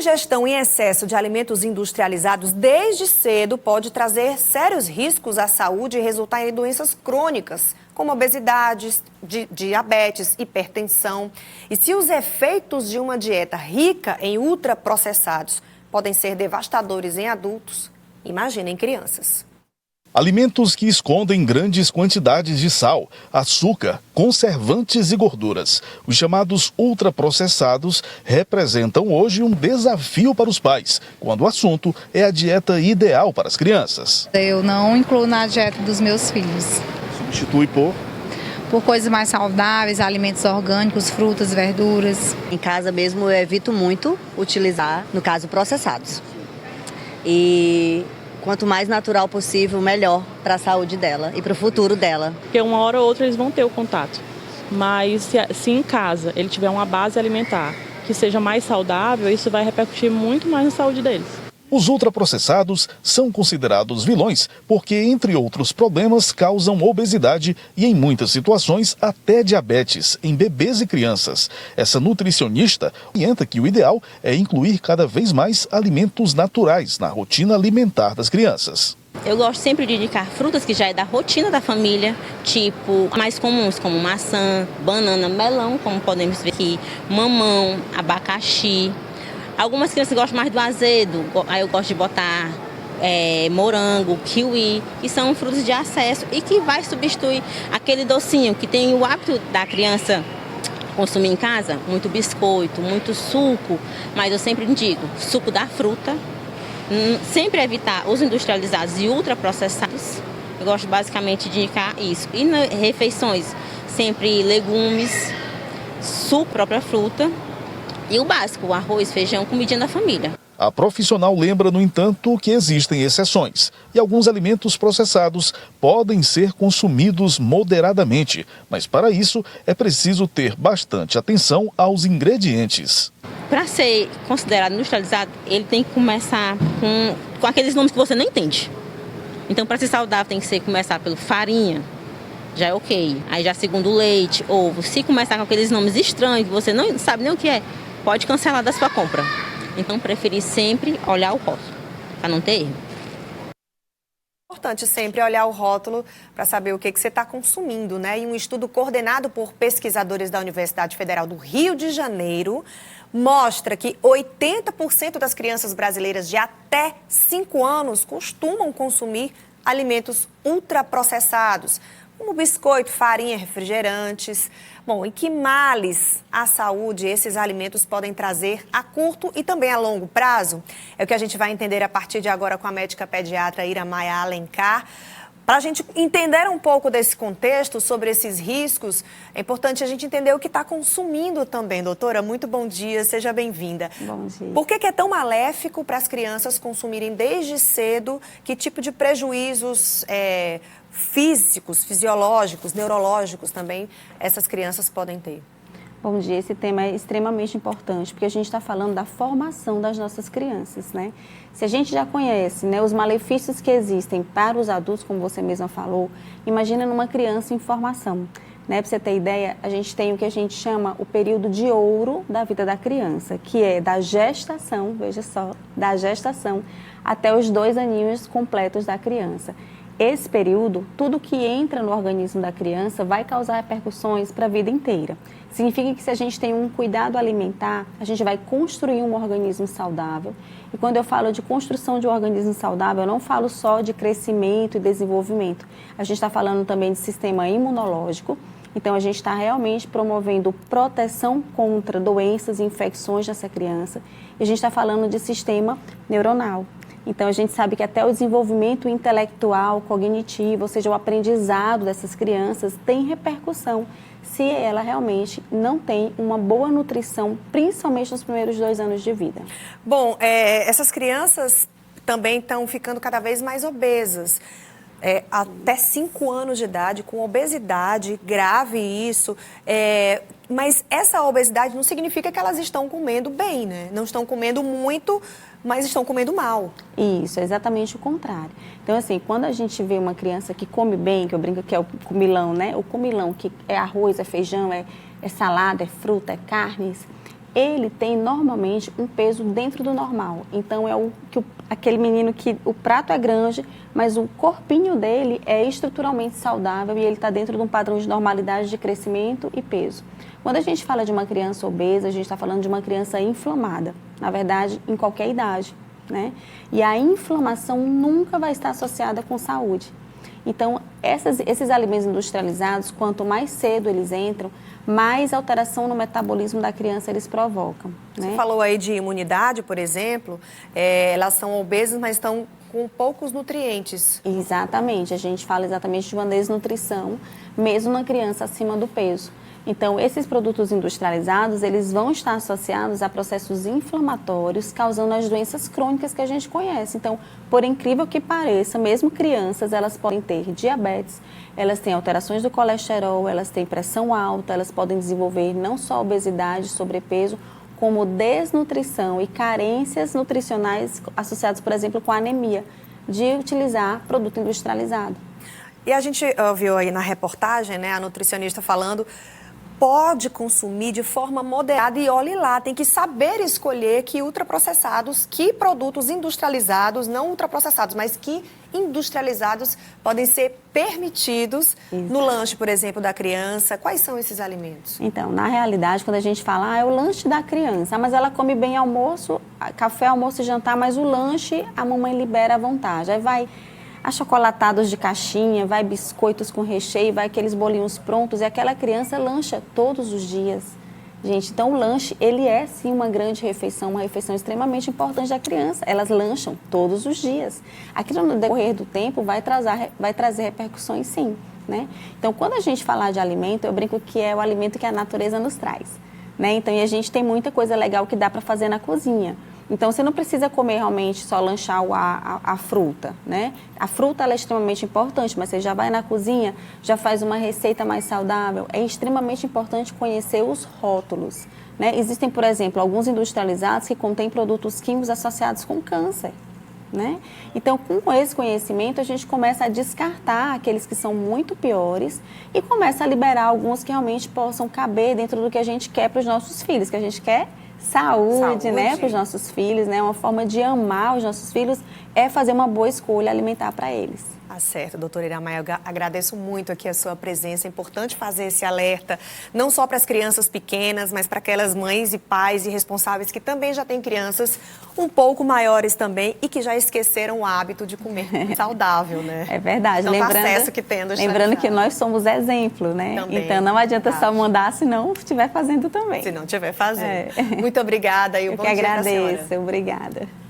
ingestão em excesso de alimentos industrializados desde cedo pode trazer sérios riscos à saúde e resultar em doenças crônicas, como obesidade, diabetes, hipertensão. E se os efeitos de uma dieta rica em ultraprocessados podem ser devastadores em adultos, imagina em crianças. Alimentos que escondem grandes quantidades de sal, açúcar, conservantes e gorduras. Os chamados ultraprocessados representam hoje um desafio para os pais, quando o assunto é a dieta ideal para as crianças. Eu não incluo na dieta dos meus filhos. Substitui por coisas mais saudáveis, alimentos orgânicos, frutas, verduras. Em casa mesmo eu evito muito utilizar, no caso, processados. E quanto mais natural possível, melhor para a saúde dela e para o futuro dela. Porque uma hora ou outra eles vão ter o contato. Mas se em casa ele tiver uma base alimentar que seja mais saudável, isso vai repercutir muito mais na saúde deles. Os ultraprocessados são considerados vilões porque, entre outros problemas, causam obesidade e, em muitas situações, até diabetes em bebês e crianças. Essa nutricionista orienta que o ideal é incluir cada vez mais alimentos naturais na rotina alimentar das crianças. Eu gosto sempre de indicar frutas que já é da rotina da família, tipo mais comuns, como maçã, banana, melão, como podemos ver aqui, mamão, abacaxi. Algumas crianças gostam mais do azedo, aí eu gosto de botar morango, kiwi, que são frutos de acesso e que vai substituir aquele docinho que tem o hábito da criança consumir em casa, muito biscoito, muito suco, mas eu sempre indico suco da fruta, sempre evitar os industrializados e ultraprocessados. Eu gosto basicamente de indicar isso. E nas refeições, sempre legumes, suco, própria fruta. E o básico, o arroz, feijão, comidinha da família. A profissional lembra, no entanto, que existem exceções e alguns alimentos processados podem ser consumidos moderadamente, mas para isso é preciso ter bastante atenção aos ingredientes. Para ser considerado industrializado, ele tem que começar com aqueles nomes que você não entende. Então, para ser saudável, tem que começar pelo farinha, já é ok. Aí já segundo leite, ovo. Se começar com aqueles nomes estranhos que você não sabe nem o que é, pode cancelar da sua compra. Então, preferir sempre olhar o rótulo, para não ter erro. É importante sempre olhar o rótulo para saber o que você está consumindo, né? E um estudo coordenado por pesquisadores da Universidade Federal do Rio de Janeiro mostra que 80% das crianças brasileiras de até 5 anos costumam consumir alimentos ultraprocessados, como biscoito, farinha, refrigerantes. Bom, e que males à saúde esses alimentos podem trazer a curto e também a longo prazo? É o que a gente vai entender a partir de agora com a médica pediatra Iramaia Alencar. Para a gente entender um pouco desse contexto, sobre esses riscos, é importante a gente entender o que está consumindo também. Doutora, muito bom dia, seja bem-vinda. Bom dia. Por que é tão maléfico para as crianças consumirem desde cedo? Que tipo de prejuízos físicos, fisiológicos, neurológicos também essas crianças podem ter? Bom dia, esse tema é extremamente importante, porque a gente está falando da formação das nossas crianças, né? Se a gente já conhece, né, os malefícios que existem para os adultos, como você mesma falou, imagina numa criança em formação, né? Para você ter ideia, a gente tem o que a gente chama o período de ouro da vida da criança, que é da gestação, veja só, da gestação até os 2 aninhos completos da criança. Esse período, tudo que entra no organismo da criança vai causar repercussões para a vida inteira. Significa que se a gente tem um cuidado alimentar, a gente vai construir um organismo saudável. E quando eu falo de construção de um organismo saudável, eu não falo só de crescimento e desenvolvimento. A gente está falando também de sistema imunológico. Então, a gente está realmente promovendo proteção contra doenças e infecções dessa criança. E a gente está falando de sistema neuronal. Então, a gente sabe que até o desenvolvimento intelectual, cognitivo, ou seja, o aprendizado dessas crianças tem repercussão se ela realmente não tem uma boa nutrição, principalmente nos primeiros 2 anos de vida. Bom, essas crianças também estão ficando cada vez mais obesas. Até 5 anos de idade, com obesidade, grave isso. Mas essa obesidade não significa que elas estão comendo bem, né? Não estão comendo muito, mas estão comendo mal. Isso, é exatamente o contrário. Então, assim, quando a gente vê uma criança que come bem, que eu brinco que é o comilão, né? O comilão, que é arroz, é feijão, é salada, é fruta, é carnes. ele tem normalmente um peso dentro do normal. Então, aquele menino que o prato é grande, mas o corpinho dele é estruturalmente saudável e ele está dentro de um padrão de normalidade de crescimento e peso. Quando a gente fala de uma criança obesa, a gente está falando de uma criança inflamada, na verdade, em qualquer idade, né? E a inflamação nunca vai estar associada com saúde. Então, esses alimentos industrializados, quanto mais cedo eles entram, mais alteração no metabolismo da criança eles provocam, né? Você falou aí de imunidade, por exemplo, elas são obesas, mas estão com poucos nutrientes. Exatamente, a gente fala exatamente de uma desnutrição, mesmo na criança acima do peso. Então, esses produtos industrializados, eles vão estar associados a processos inflamatórios, causando as doenças crônicas que a gente conhece. Então, por incrível que pareça, mesmo crianças, elas podem ter diabetes, elas têm alterações do colesterol, elas têm pressão alta, elas podem desenvolver não só obesidade, sobrepeso, como desnutrição e carências nutricionais associadas, por exemplo, com a anemia, de utilizar produto industrializado. E a gente viu aí na reportagem, né, a nutricionista falando, pode consumir de forma moderada e olhe lá, tem que saber escolher que ultraprocessados, que produtos industrializados, não ultraprocessados, mas que industrializados podem ser permitidos no lanche, por exemplo, da criança. Quais são esses alimentos? Então, na realidade, quando a gente fala, é o lanche da criança, mas ela come bem almoço, café, almoço e jantar, mas o lanche a mamãe libera à vontade. Aí vai achocolatados de caixinha, vai biscoitos com recheio, vai aqueles bolinhos prontos e aquela criança lancha todos os dias. Gente, então o lanche, ele é sim uma grande refeição, uma refeição extremamente importante da criança. Elas lancham todos os dias. Aquilo no decorrer do tempo vai trazer repercussões sim, né? Então quando a gente falar de alimento, eu brinco que é o alimento que a natureza nos traz, né? Então e a gente tem muita coisa legal que dá para fazer na cozinha. Então, você não precisa comer realmente só lanchar a fruta, né? A fruta ela é extremamente importante, mas você já vai na cozinha, já faz uma receita mais saudável. É extremamente importante conhecer os rótulos, né? Existem, por exemplo, alguns industrializados que contêm produtos químicos associados com câncer, né? Então, com esse conhecimento, a gente começa a descartar aqueles que são muito piores e começa a liberar alguns que realmente possam caber dentro do que a gente quer para os nossos filhos, que a gente quer saúde, né, para os nossos filhos, né? Uma forma de amar os nossos filhos é fazer uma boa escolha alimentar para eles. Tá certo, doutora Iramaia, eu agradeço muito aqui a sua presença. É importante fazer esse alerta, não só para as crianças pequenas, mas para aquelas mães e pais e responsáveis que também já têm crianças um pouco maiores também e que já esqueceram o hábito de comer saudável, né? É verdade. Então, acesso que tem lembrando que nós somos exemplo, né? Também, então não adianta só mandar se não estiver fazendo também. Se não estiver fazendo. Muito obrigada e um bom dia para a senhora. Eu que agradeço. Obrigada.